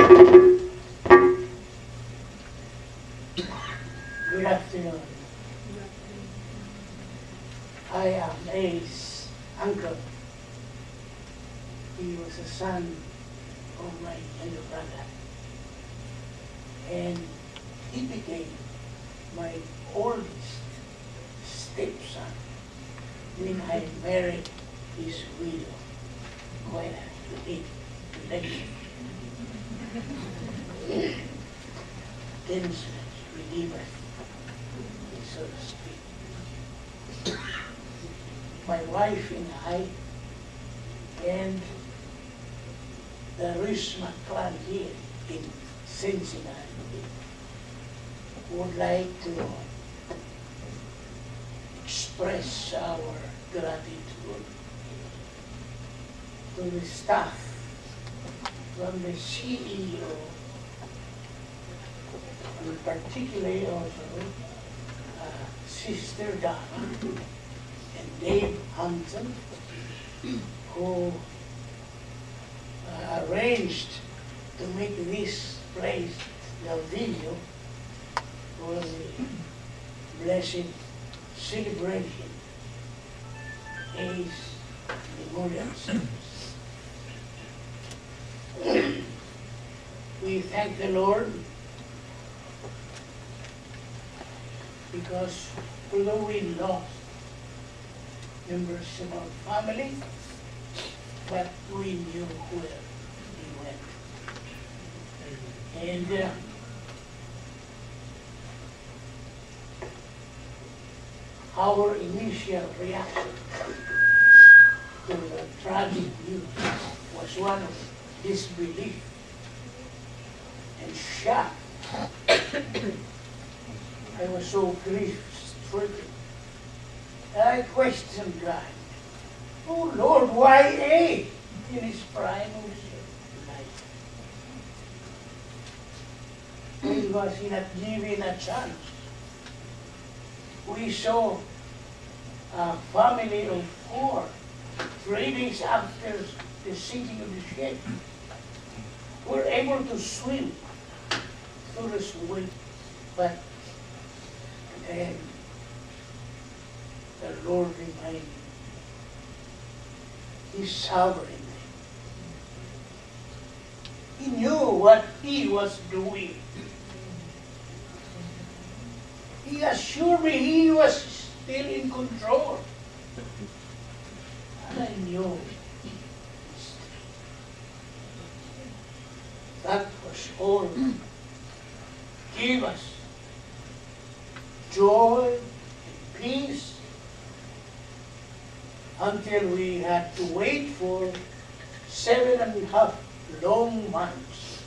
Good afternoon. I am Mary's uncle. He was a son of my younger brother. And he became my oldest stepson when I married his widow. Quite a unique relation. Kinsman, redeemer, so to speak. My wife and I, and the Richmond clan here in Cincinnati would like to express our gratitude to the staff, from the CEO, and particularly also Sister Donna and Dave Hampton, who arranged to make this place, the video, for the blessed celebration as memorial service. We thank the Lord because although we lost members of our family, but we knew where he went. And our initial reaction to the tragic news was one of disbelief and shock. I was so grief-stricken. I questioned God. Oh Lord, why A in his prime of life? Why was he not given a chance? We saw a family of 4, 3 days after the sinking of the ship, were able to swim through the swim, but then the Lord reminded me, He's sovereign. He knew what He was doing. He assured me He was still in control. And I knew that was all. Give us joy and peace until we had to wait for 7.5 long months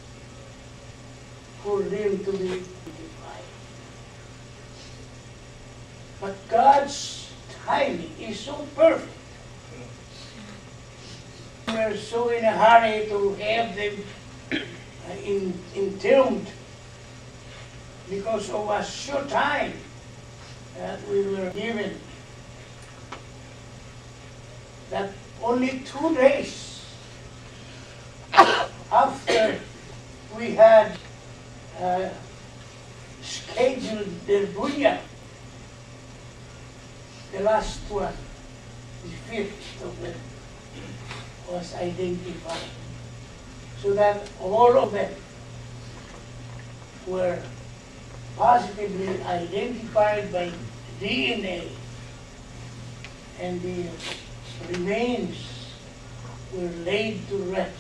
for them to be identified. But God's timing is so perfect. We are so in a hurry to have them entombed because of a short time that we were given. That only 2 days after we had scheduled the burial, the last one, the 5th of them, was identified. So that all of them were positively identified by DNA, and the remains were laid to rest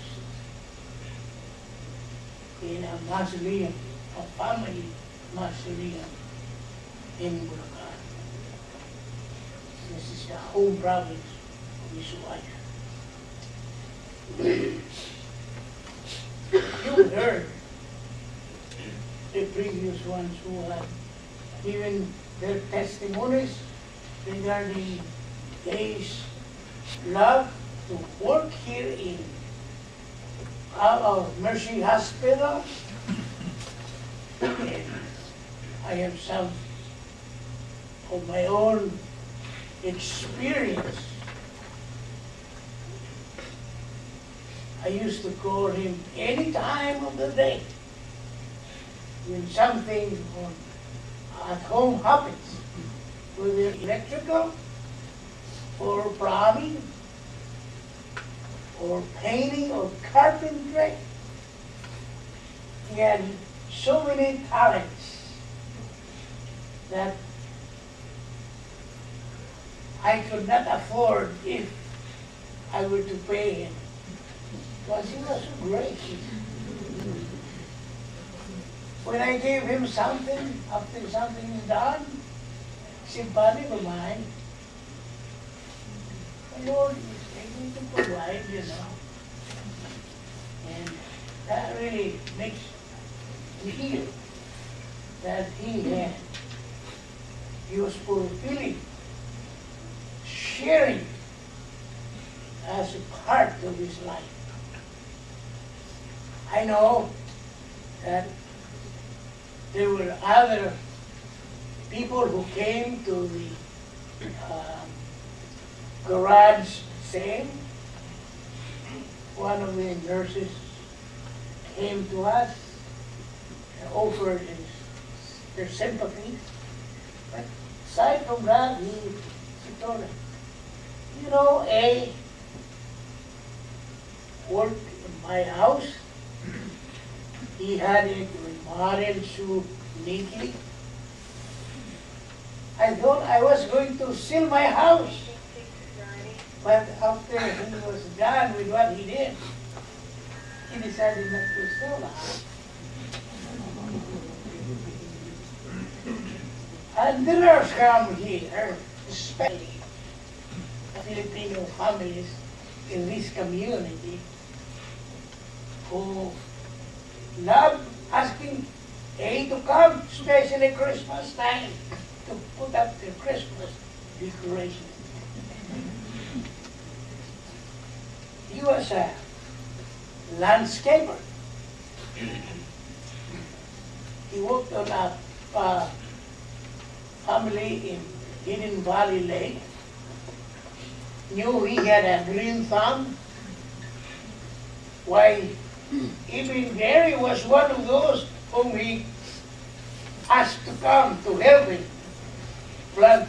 in a mausoleum, a family mausoleum in Bulacan. This is the home province of his wife. You heard the previous ones who had given their testimonies regarding Gay's love to work here in our Mercy Hospital. And I have some of my own experience I used to call him any time of the day when something at home happens, whether electrical or plumbing or painting or carpentry. He had so many talents that I could not afford if I were to pay him, because he was so gracious. When I gave him something, after something is done, he said, "Buddy of mine, the Lord is able to provide, you know." And that really makes me feel that he was fulfilling, sharing as a part of his life. I know that there were other people who came to the garage sale. One of the nurses came to us and offered their sympathy. But aside from that, she told him, "You know, A worked in my house. He had it remodeled so neatly. I thought I was going to sell my house. But after he was done with what he did, he decided not to sell the house." And there come here, especially Filipino families in this community, who love asking A to come, especially Christmas time, to put up their Christmas decorations. He was a landscaper. He worked on a family in Hidden Valley Lake. Knew he had a green thumb. Why, even Gary was one of those whom he asked to come to help him plant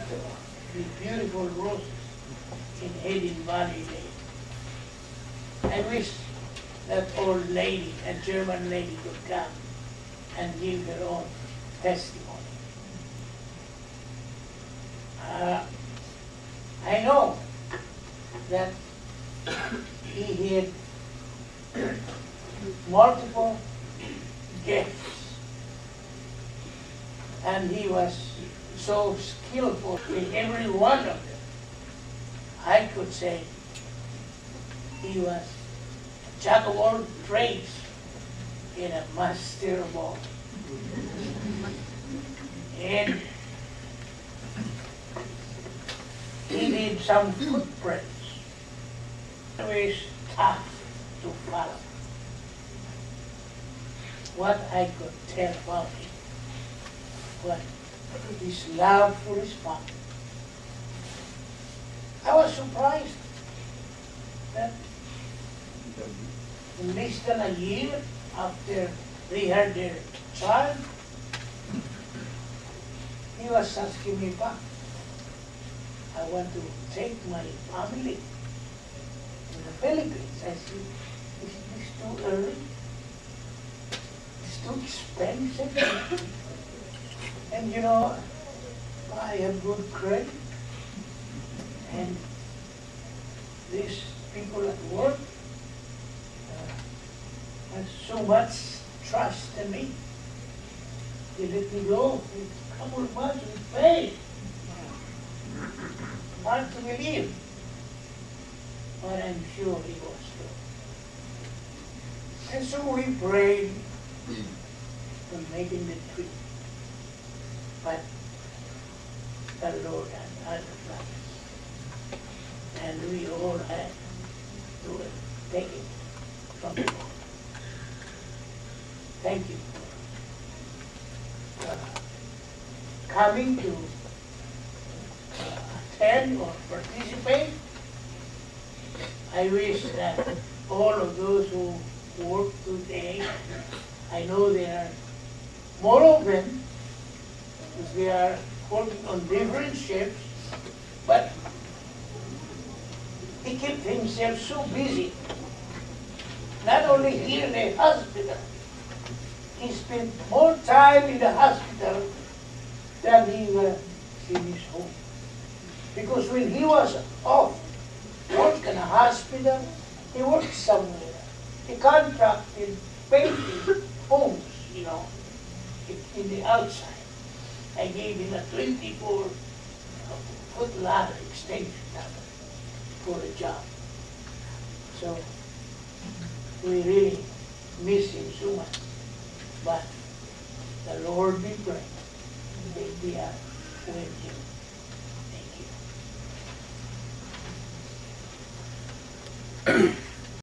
the beautiful roses in Hidden Valley Lake. I wish that old lady, a German lady, could come and give her own testimony. I know that he had multiple gifts, and he was so skillful in every one of them. I could say he was a jack of all trades and a master of all. And he did some footprints. It was tough to follow. What I could tell about him was his love for his family. I was surprised that in less than a year after they had their child, he was asking me back, "I want to take my family to the Philippines." I said, "Is this too early? It's too expensive." And you know, I have good credit, and these people at work have so much trust in me. They let me go. In a couple of months we pay. Hard to believe, but I'm sure he was true. And so we prayed for making the trip. But the Lord had other plans, and we all had to take it from the Lord. Thank you for coming to attend or participate. I wish that all of those who work today. I know there are more of them because they are working on different shifts, but he kept himself so busy. Not only here in the hospital, he spent more time in the hospital than he was in his home. Because when he was off work in a hospital, he worked somewhere. He contracted painting homes, in the outside. I gave him a 24-foot ladder extension for a job. So we really miss him so much. But the Lord be praised. We are with him. Thank you.